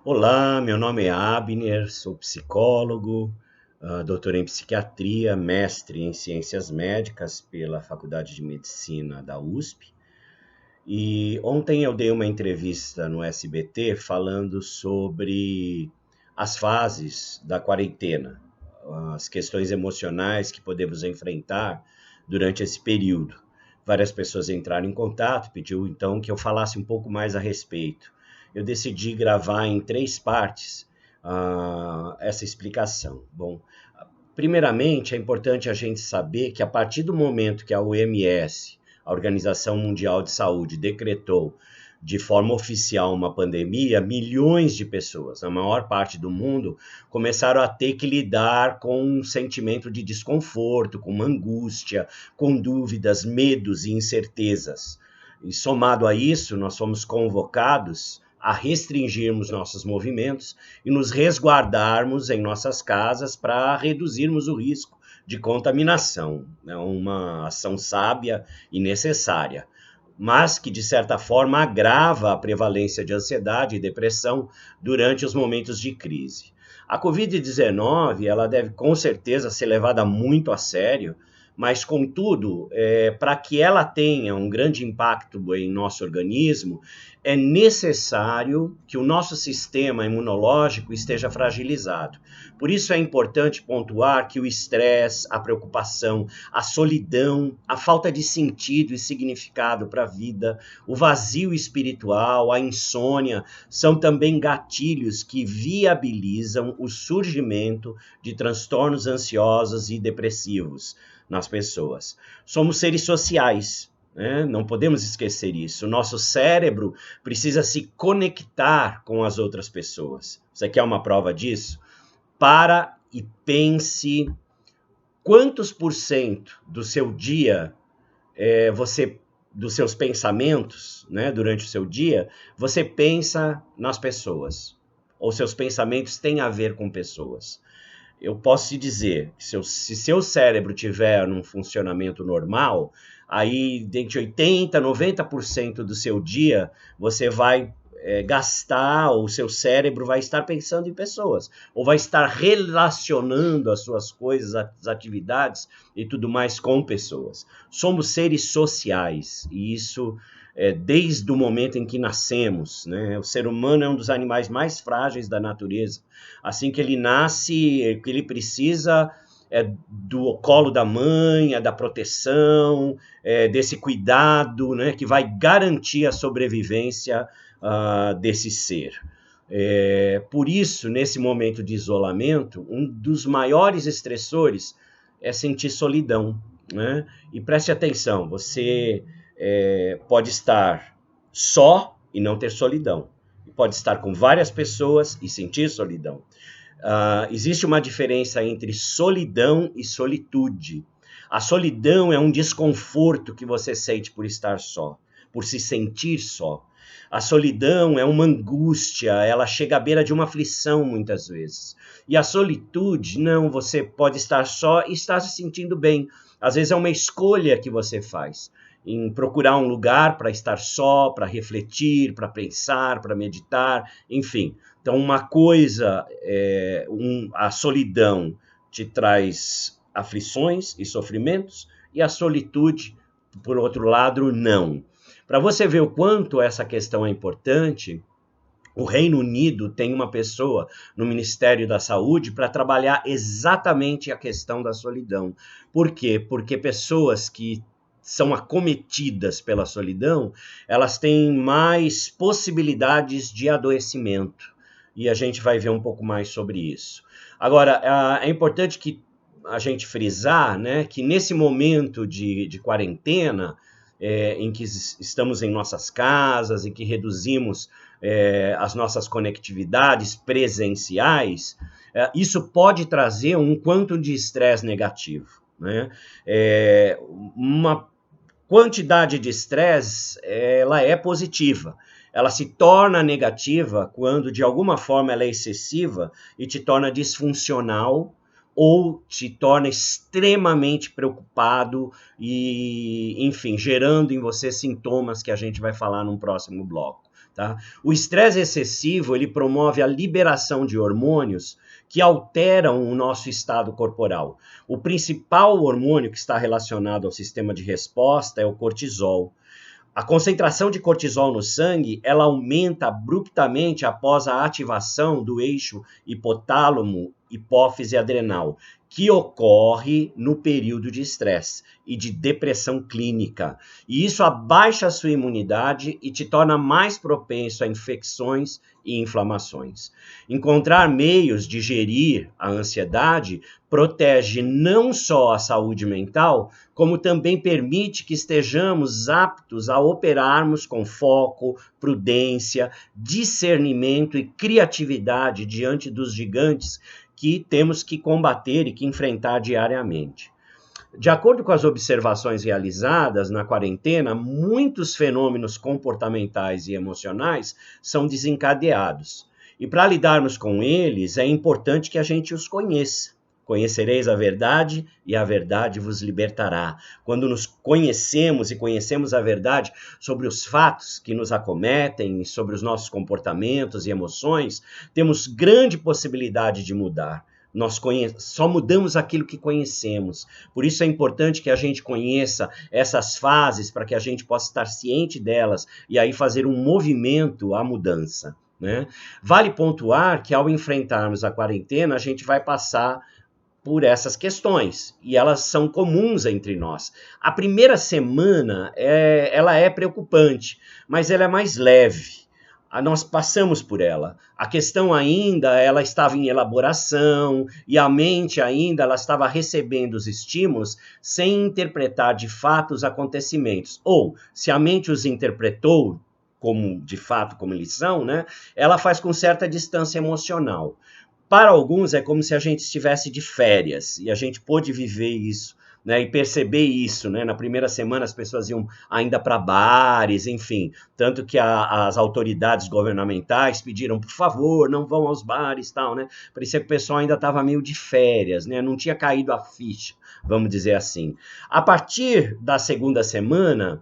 Olá, meu nome é Abner, sou psicólogo, doutor em psiquiatria, mestre em ciências médicas pela Faculdade de Medicina da USP. E ontem eu dei uma entrevista no SBT falando sobre as fases da quarentena, as questões emocionais que podemos enfrentar durante esse período. Várias pessoas entraram em contato, pediu então que eu falasse um pouco mais a respeito. Eu decidi gravar em 3 partes essa explicação. Bom, primeiramente é importante a gente saber que a partir do momento que a OMS, a Organização Mundial de Saúde, decretou de forma oficial uma pandemia, milhões de pessoas, na maior parte do mundo, começaram a ter que lidar com um sentimento de desconforto, com uma angústia, com dúvidas, medos e incertezas. E somado a isso, nós fomos convocados a restringirmos nossos movimentos e nos resguardarmos em nossas casas para reduzirmos o risco de contaminação. É uma ação sábia e necessária, mas que, de certa forma, agrava a prevalência de ansiedade e depressão durante os momentos de crise. A Covid-19, ela deve com certeza ser levada muito a sério, mas, contudo, para que ela tenha um grande impacto em nosso organismo, é necessário que o nosso sistema imunológico esteja fragilizado. Por isso é importante pontuar que o estresse, a preocupação, a solidão, a falta de sentido e significado para a vida, o vazio espiritual, a insônia, são também gatilhos que viabilizam o surgimento de transtornos ansiosos e depressivos nas pessoas. Somos seres sociais, né? Não podemos esquecer isso. O nosso cérebro precisa se conectar com as outras pessoas. Você quer uma prova disso? Para e pense quantos por cento do seu dia, dos seus pensamentos, né, durante o seu dia, você pensa nas pessoas, ou seus pensamentos têm a ver com pessoas. Eu posso te dizer, se seu cérebro tiver num funcionamento normal, aí de 80% a 90% do seu dia você vai gastar, ou o seu cérebro vai estar pensando em pessoas, ou vai estar relacionando as suas coisas, as atividades e tudo mais com pessoas. Somos seres sociais, e isso desde o momento em que nascemos, né? O ser humano é um dos animais mais frágeis da natureza. Assim que ele nasce, ele precisa do colo da mãe, da proteção, desse cuidado, né, que vai garantir a sobrevivência desse ser. Por isso, nesse momento de isolamento, um dos maiores estressores é sentir solidão, né? E preste atenção, você pode estar só e não ter solidão. Pode estar com várias pessoas e sentir solidão. Existe uma diferença entre solidão e solitude. A solidão é um desconforto que você sente por estar só, por se sentir só. A solidão é uma angústia, ela chega à beira de uma aflição muitas vezes. E a solitude, não, você pode estar só e estar se sentindo bem. Às vezes é uma escolha que você faz em procurar um lugar para estar só, para refletir, para pensar, para meditar, enfim. Então, uma coisa, a solidão te traz aflições e sofrimentos, e a solitude, por outro lado, não. Para você ver o quanto essa questão é importante, o Reino Unido tem uma pessoa no Ministério da Saúde para trabalhar exatamente a questão da solidão. Por quê? Porque pessoas que são acometidas pela solidão, elas têm mais possibilidades de adoecimento. E a gente vai ver um pouco mais sobre isso. Agora, é importante que a gente frisar, né, que nesse momento de quarentena, em que estamos em nossas casas, em que reduzimos as nossas conectividades presenciais, isso pode trazer um quanto de estresse negativo, né? Uma quantidade de estresse, ela é positiva. Ela se torna negativa quando, de alguma forma, ela é excessiva e te torna disfuncional ou te torna extremamente preocupado e, enfim, gerando em você sintomas que a gente vai falar num próximo bloco. Tá? O estresse excessivo, ele promove a liberação de hormônios que alteram o nosso estado corporal. O principal hormônio que está relacionado ao sistema de resposta é o cortisol. A concentração de cortisol no sangue, ela aumenta abruptamente após a ativação do eixo hipotálamo, hipófise adrenal, que ocorre no período de estresse e de depressão clínica. E isso abaixa a sua imunidade e te torna mais propenso a infecções e inflamações. Encontrar meios de gerir a ansiedade protege não só a saúde mental, como também permite que estejamos aptos a operarmos com foco, prudência, discernimento e criatividade diante dos gigantes que temos que combater e que enfrentar diariamente. De acordo com as observações realizadas na quarentena, muitos fenômenos comportamentais e emocionais são desencadeados. E para lidarmos com eles, é importante que a gente os conheça. Conhecereis a verdade e a verdade vos libertará. Quando nos conhecemos e conhecemos a verdade sobre os fatos que nos acometem, sobre os nossos comportamentos e emoções, temos grande possibilidade de mudar. Nós só mudamos aquilo que conhecemos. Por isso é importante que a gente conheça essas fases para que a gente possa estar ciente delas e aí fazer um movimento à mudança, né? Vale pontuar que ao enfrentarmos a quarentena, a gente vai passar por essas questões, e elas são comuns entre nós. A primeira semana, ela é preocupante, mas ela é mais leve. Nós passamos por ela. A questão ainda, ela estava em elaboração, e a mente ainda, ela estava recebendo os estímulos sem interpretar de fato os acontecimentos. Ou, se a mente os interpretou como, de fato, como eles são, né, ela faz com certa distância emocional. Para alguns é como se a gente estivesse de férias e a gente pôde viver isso, né, e perceber isso, né? Na primeira semana as pessoas iam ainda para bares, enfim, tanto que as autoridades governamentais pediram, por favor, não vão aos bares, tal, né? Parecia que o pessoal ainda estava meio de férias, né? Não tinha caído a ficha, vamos dizer assim. A partir da segunda semana,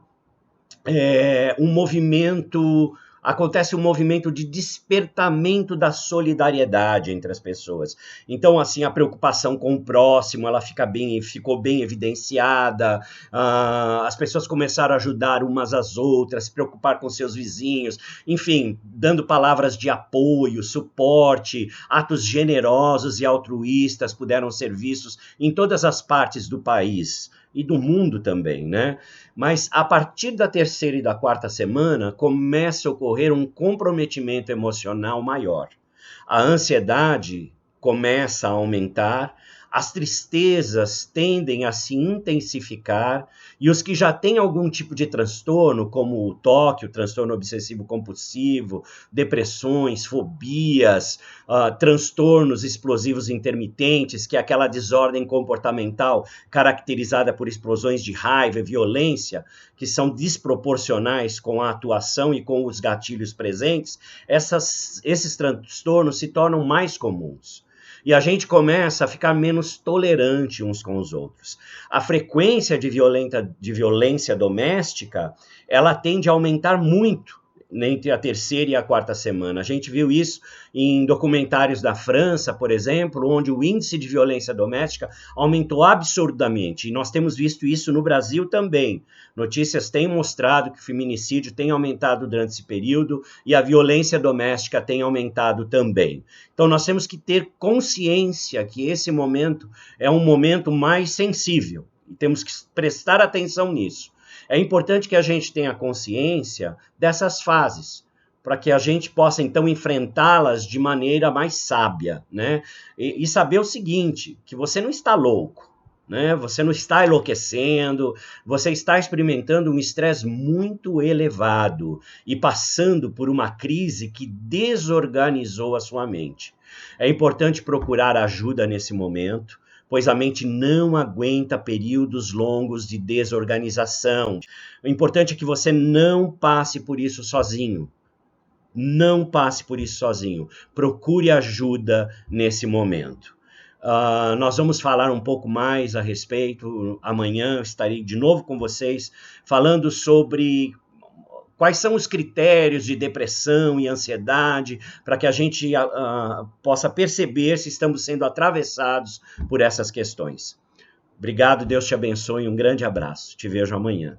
acontece um movimento de despertamento da solidariedade entre as pessoas. Então, assim, a preocupação com o próximo, ela ficou bem evidenciada, as pessoas começaram a ajudar umas às outras, se preocupar com seus vizinhos, enfim, dando palavras de apoio, suporte, atos generosos e altruístas puderam ser vistos em todas as partes do país e do mundo também, né? Mas a partir da terceira e da quarta semana, começa a ocorrer um comprometimento emocional maior. A ansiedade começa a aumentar, as tristezas tendem a se intensificar e os que já têm algum tipo de transtorno, como o TOC, o transtorno obsessivo-compulsivo, depressões, fobias, transtornos explosivos intermitentes, que é aquela desordem comportamental caracterizada por explosões de raiva e violência, que são desproporcionais com a atuação e com os gatilhos presentes, esses transtornos se tornam mais comuns. E a gente começa a ficar menos tolerante uns com os outros. A frequência de violência doméstica, ela tende a aumentar muito entre a terceira e a quarta semana. A gente viu isso em documentários da França, por exemplo, onde o índice de violência doméstica aumentou absurdamente. E nós temos visto isso no Brasil também. Notícias têm mostrado que o feminicídio tem aumentado durante esse período e a violência doméstica tem aumentado também. Então nós temos que ter consciência que esse momento é um momento mais sensível e temos que prestar atenção nisso. É importante que a gente tenha consciência dessas fases, para que a gente possa, então, enfrentá-las de maneira mais sábia, né? E saber o seguinte, que você não está louco, né? Você não está enlouquecendo, você está experimentando um estresse muito elevado e passando por uma crise que desorganizou a sua mente. É importante procurar ajuda nesse momento, pois a mente não aguenta períodos longos de desorganização. O importante é que você não passe por isso sozinho. Não passe por isso sozinho. Procure ajuda nesse momento. Nós vamos falar um pouco mais a respeito. Amanhã estarei de novo com vocês falando sobre Quais são os critérios de depressão e ansiedade para que a gente possa perceber se estamos sendo atravessados por essas questões? Obrigado, Deus te abençoe, um grande abraço. Te vejo amanhã.